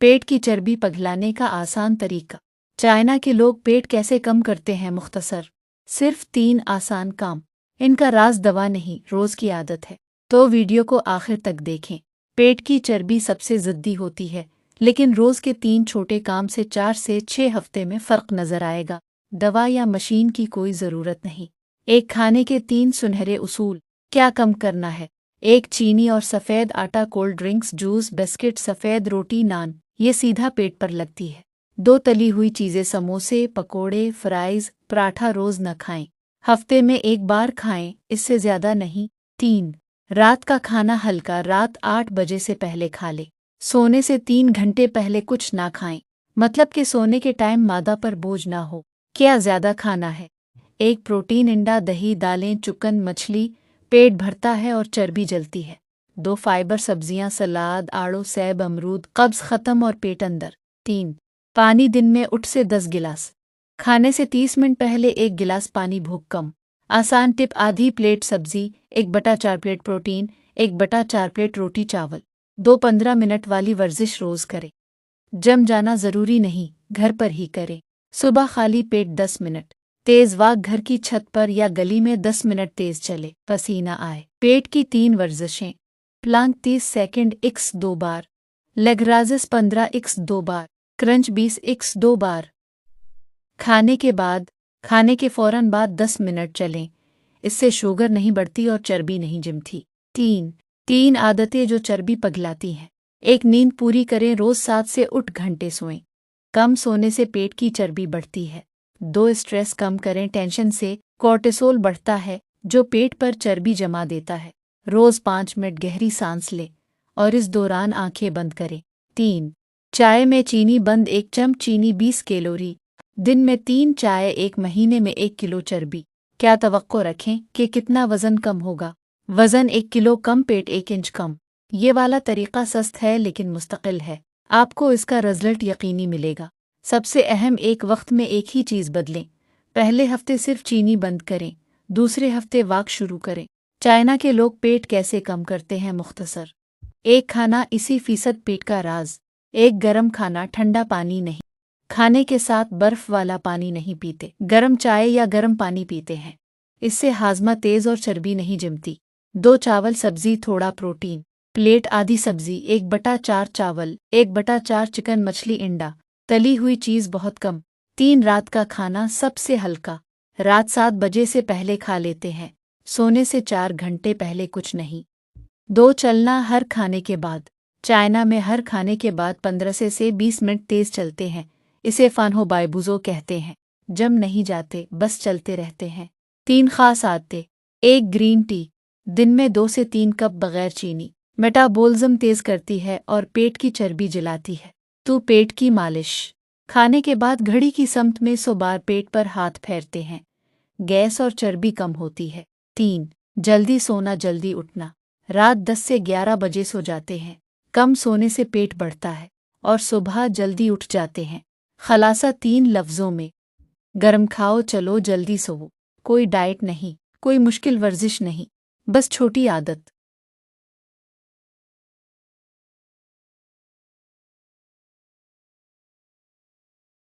पेट की चर्बी पिघलाने का आसान तरीका। चाइना के लोग पेट कैसे कम करते हैं? मुख्तसर, सिर्फ 3 आसान काम। इनका राज दवा नहीं, रोज की आदत है। तो वीडियो को आखिर तक देखें। पेट की चर्बी सबसे ज़िद्दी होती है, लेकिन रोज के 3 छोटे काम से 4 से 6 हफ्ते में फ़र्क नजर आएगा। दवा या मशीन की कोई ज़रूरत नहीं। एक खाने के 3 सुनहरे उसूल। क्या कम करना है? 1 चीनी और सफ़ेद आटा, कोल्ड ड्रिंक्स, जूस, बिस्किट, सफ़ेद रोटी, नान, ये सीधा पेट पर लगती है। 2 तली हुई चीज़ें, समोसे, पकोड़े, फ्राइज़, पराठा रोज़ न खाएं। हफ्ते में 1 बार खाएं, इससे ज़्यादा नहीं। 3 रात का खाना हल्का, रात 8 बजे से पहले खा ले। सोने से 3 घंटे पहले कुछ ना खाएं, मतलब कि सोने के टाइम मादा पर बोझ ना हो। क्या ज़्यादा खाना है? 1 प्रोटीन, अंडा, दही, दालें, चिकन, मछली, पेट भरता है और चर्बी जलती है। 2 फाइबर, सब्जियां, सलाद, आड़ू, सेब, अमरूद, कब्ज खत्म और पेट अंदर। 3 पानी, दिन में उठ से 10 गिलास। खाने से 30 मिनट पहले 1 गिलास पानी, भूख कम। आसान टिप, आधी प्लेट सब्जी, 1/4 प्लेट प्रोटीन, 1/4 प्लेट रोटी चावल। 2 15 मिनट वाली वर्जिश रोज करें। जम जाना जरूरी नहीं, घर पर ही करें। सुबह खाली पेट 10 मिनट। तेज वॉक, घर की छत पर या गली में 10 मिनट तेज चले, पसीना आए। पेट की 3 वर्जिशें। प्लांक 30 सेकंड x 2 बार, लेग राइजेस 15 x 2 बार, क्रंच 20 x 2 बार। खाने के फौरन बाद 10 मिनट चलें। इससे शुगर नहीं बढ़ती और चर्बी नहीं जमती। 3 आदतें जो चर्बी पिघलाती हैं। 1 नींद पूरी करें, रोज 7 से 8 घंटे सोएं। कम सोने से पेट की चर्बी बढ़ती है। 2 स्ट्रेस कम करें, टेंशन से कोर्टिसोल बढ़ता है जो पेट पर चर्बी जमा देता है। रोज 5 मिनट गहरी सांस लें और इस दौरान आंखें बंद करें। 3 चाय में चीनी बंद, 1 चम्मच चीनी 20 कैलोरी। दिन में 3 चाय, 1 महीने में 1 किलो चर्बी। क्या तवक्को रखें कि कितना वजन कम होगा? वजन 1 किलो कम, पेट 1 इंच कम। ये वाला तरीका सस्त है लेकिन मुस्तकिल है। आपको इसका रिजल्ट यकीनी मिलेगा। सबसे अहम, एक वक्त में एक ही चीज़ बदलें। पहले हफ्ते सिर्फ चीनी बंद करें, दूसरे हफ्ते वॉक शुरू करें। चाइना के लोग पेट कैसे कम करते हैं? मुख्तसर, 1 खाना, इसी फीसद पेट का राज। 1 गरम खाना, ठंडा पानी नहीं। खाने के साथ बर्फ वाला पानी नहीं पीते, गरम चाय या गरम पानी पीते हैं। इससे हाजमा तेज और चर्बी नहीं जमती। 2 चावल, सब्जी, थोड़ा प्रोटीन। प्लेट आधी सब्जी, 1/4 चावल, 1/4 चिकन, मछली, अंडा, तली हुई चीज़ बहुत कम। 3 रात का खाना सबसे हल्का, रात 7 बजे से पहले खा लेते हैं। सोने से 4 घंटे पहले कुछ नहीं। 2 चलना, हर खाने के बाद। चाइना में हर खाने के बाद 15 से 20 मिनट तेज चलते हैं। इसे फानहो बाइबुजो कहते हैं। जम नहीं जाते, बस चलते रहते हैं। 3 खास आदतें। 1 ग्रीन टी, दिन में 2 से 3 कप बगैर चीनी। मेटाबॉलिज्म तेज करती है और पेट की चर्बी जलाती है। तो पेट की मालिश। खाने के बाद घड़ी की समत में 100 बार पेट पर हाथ फेरते हैं। गैस और चर्बी कम होती है। 3 जल्दी सोना, जल्दी उठना। रात 10 से 11 बजे सो जाते हैं। कम सोने से पेट बढ़ता है और सुबह जल्दी उठ जाते हैं। खलासा 3 लफ्ज़ों में। गरम खाओ, चलो, जल्दी सोओ। कोई डाइट नहीं, कोई मुश्किल वर्जिश नहीं, बस छोटी आदत।